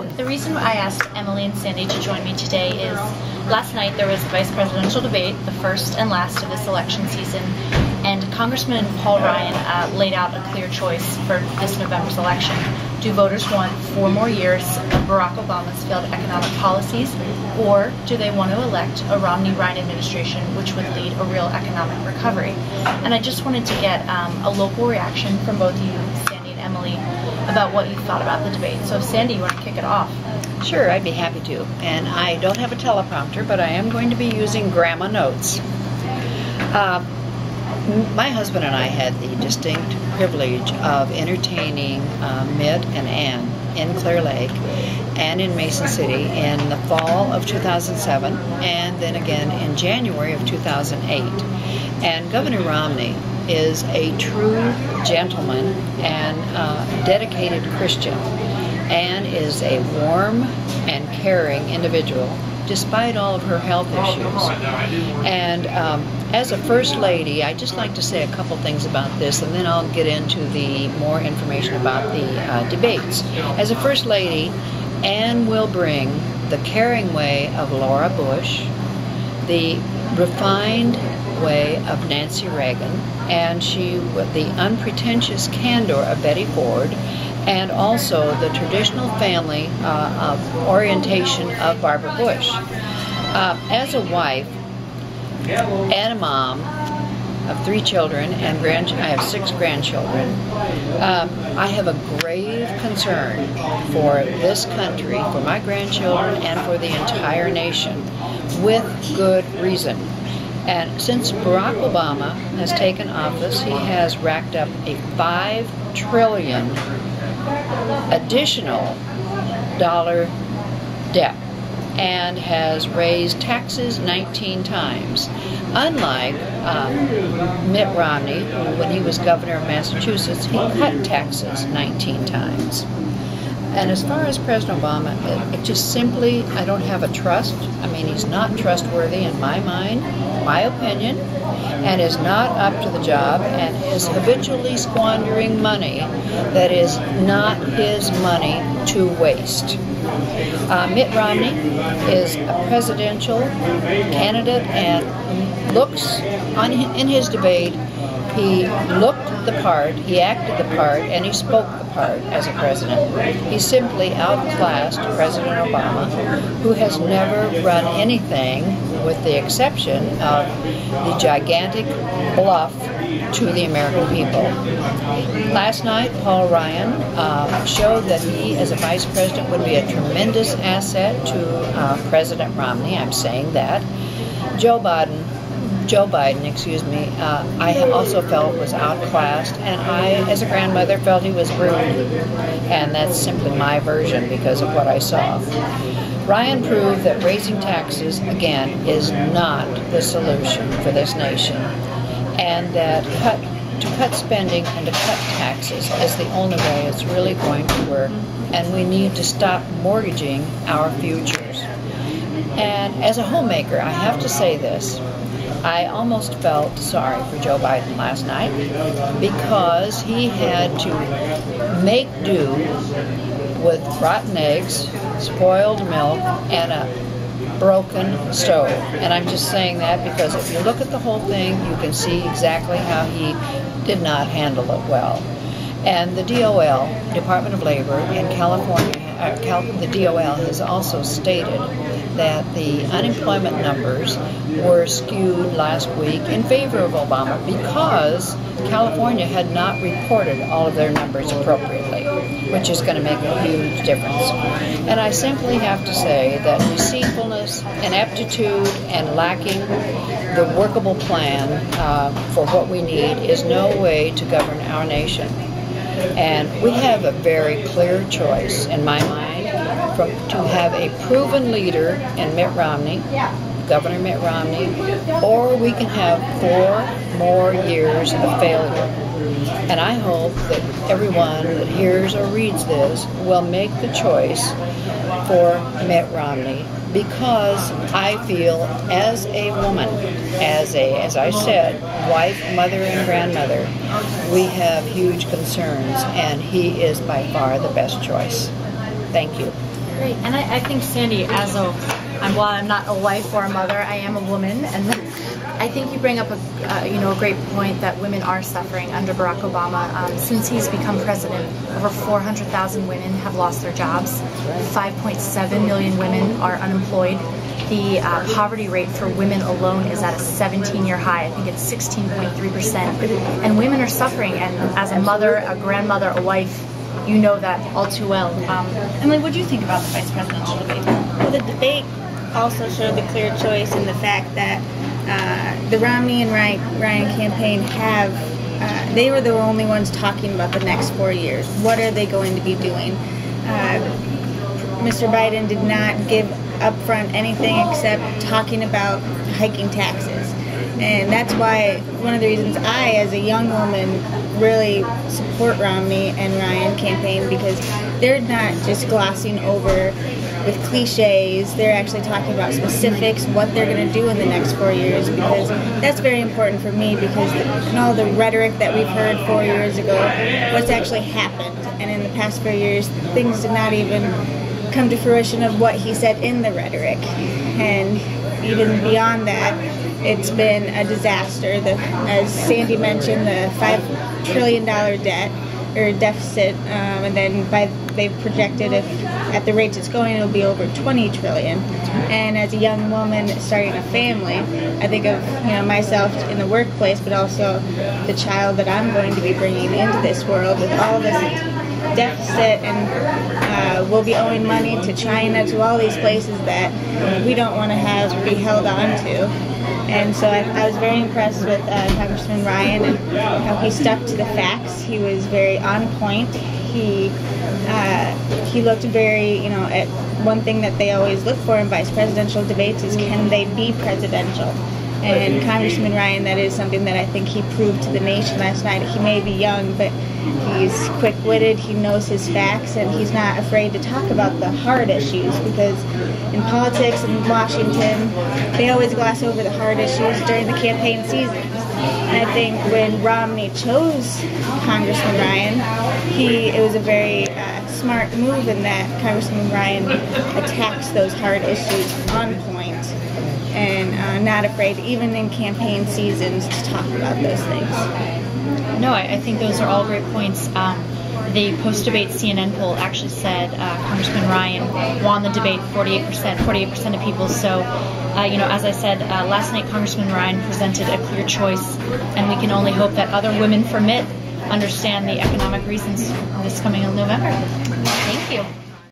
So the reason I asked Emily and Sandy to join me today is last night there was a vice presidential debate, the first and last of this election season, and Congressman Paul Ryan laid out a clear choice for this November's election. Do voters want 4 more years of Barack Obama's failed economic policies, or do they want to elect a Romney-Ryan administration which would lead a real economic recovery? And I just wanted to get a local reaction from both you, Sandy and Emily, about what you thought about the debate. So Sandy, you want to kick it off? Sure, I'd be happy to. And I don't have a teleprompter, but I am going to be using grandma notes. My husband and I had the distinct privilege of entertaining Mitt and Ann in Clear Lake and in Mason City in the fall of 2007 and then again in January of 2008. And Governor Romney is a true gentleman and dedicated Christian, and is a warm and caring individual despite all of her health issues. And as a First Lady, I'd just like to say a couple things about this, and then I'll get into the more information about the debates. As a First Lady, Ann will bring the caring way of Laura Bush, the refined way of Nancy Reagan, and she with the unpretentious candor of Betty Ford, and also the traditional family orientation of Barbara Bush. As a wife and a mom of 3 children and I have 6 grandchildren, I have a grave concern for this country, for my grandchildren, and for the entire nation, with good reason. And since Barack Obama has taken office, he has racked up a $5 trillion additional dollar debt and has raised taxes 19 times. Unlike Mitt Romney, who, when he was governor of Massachusetts, he cut taxes 19 times. And as far as President Obama, it just simply, I don't have a trust. I mean, he's not trustworthy in my mind, my opinion, and is not up to the job, and is habitually squandering money that is not his money to waste. Mitt Romney is a presidential candidate and looks, in his debate, he looked the part, he acted the part, and he spoke the part as a president. He simply outclassed President Obama, who has never run anything with the exception of the gigantic bluff to the American people. Last night, Paul Ryan showed that he, as a vice president, would be a tremendous asset to President Romney. I'm saying that. Joe Biden, I also felt was outclassed, and I, as a grandmother, felt he was rude. And that's simply my version because of what I saw. Ryan proved that raising taxes, again, is not the solution for this nation, and that to cut spending and to cut taxes is the only way it's really going to work, and we need to stop mortgaging our futures. And as a homemaker, I have to say this. I almost felt sorry for Joe Biden last night because he had to make do with rotten eggs, spoiled milk, and a broken stove. And I'm just saying that because if you look at the whole thing, you can see exactly how he did not handle it well. And the DOL, Department of Labor in California, the DOL has also stated that the unemployment numbers were skewed last week in favor of Obama because California had not reported all of their numbers appropriately, which is going to make a huge difference. And I simply have to say that deceitfulness, ineptitude, and lacking the workable plan for what we need is no way to govern our nation. And we have a very clear choice, in my mind, to have a proven leader in Mitt Romney, Governor Mitt Romney, or we can have 4 more years of failure. And I hope that everyone that hears or reads this will make the choice for Mitt Romney, because I feel as a woman, as I said, wife, mother, and grandmother, we have huge concerns, and he is by far the best choice. Thank you. Great. And I think, Sandy, while I'm not a wife or a mother, I am a woman, and I think you bring up a great point that women are suffering under Barack Obama. Since he's become president, over 400,000 women have lost their jobs. 5.7 million women are unemployed. The poverty rate for women alone is at a 17-year high. I think it's 16.3%. And women are suffering, and as a mother, a grandmother, a wife, you know that all too well. Emily, what do you think about the vice presidential debate? Well, the debate also showed the clear choice in the fact that the Romney and Ryan campaign they were the only ones talking about the next 4 years. What are they going to be doing? Mr. Biden did not give upfront anything except talking about hiking taxes. And that's why one of the reasons I, as a young woman, really support Romney and Ryan campaign, because they're not just glossing over with cliches. They're actually talking about specifics, what they're going to do in the next 4 years, because that's very important for me, because in all the rhetoric that we've heard 4 years ago, what's actually happened. And in the past 4 years, things did not even come to fruition of what he said in the rhetoric. And even beyond that, it's been a disaster. As Sandy mentioned, the $5 trillion debt or deficit, and then they've projected if at the rates it's going, it'll be over $20 trillion. And as a young woman starting a family, I think of myself in the workplace, but also the child that I'm going to be bringing into this world with all this deficit, and we'll be owing money to China, to all these places that we don't want to be held on to. And so I was very impressed with Congressman Ryan and how he stuck to the facts. He was very on point. He looked very, at one thing that they always look for in vice presidential debates is, can they be presidential? And Congressman Ryan, that is something that I think he proved to the nation last night. He may be young, but he's quick-witted, he knows his facts, and he's not afraid to talk about the hard issues, because in politics in Washington, they always gloss over the hard issues during the campaign season. And I think when Romney chose Congressman Ryan, it was a very smart move in that Congressman Ryan attacks those hard issues on point, and not afraid, even in campaign seasons, to talk about those things. No, I think those are all great points. The post-debate CNN poll actually said Congressman Ryan won the debate 48% of people. So, as I said, last night Congressman Ryan presented a clear choice, and we can only hope that other women from it understand the economic reasons this coming in November. Thank you.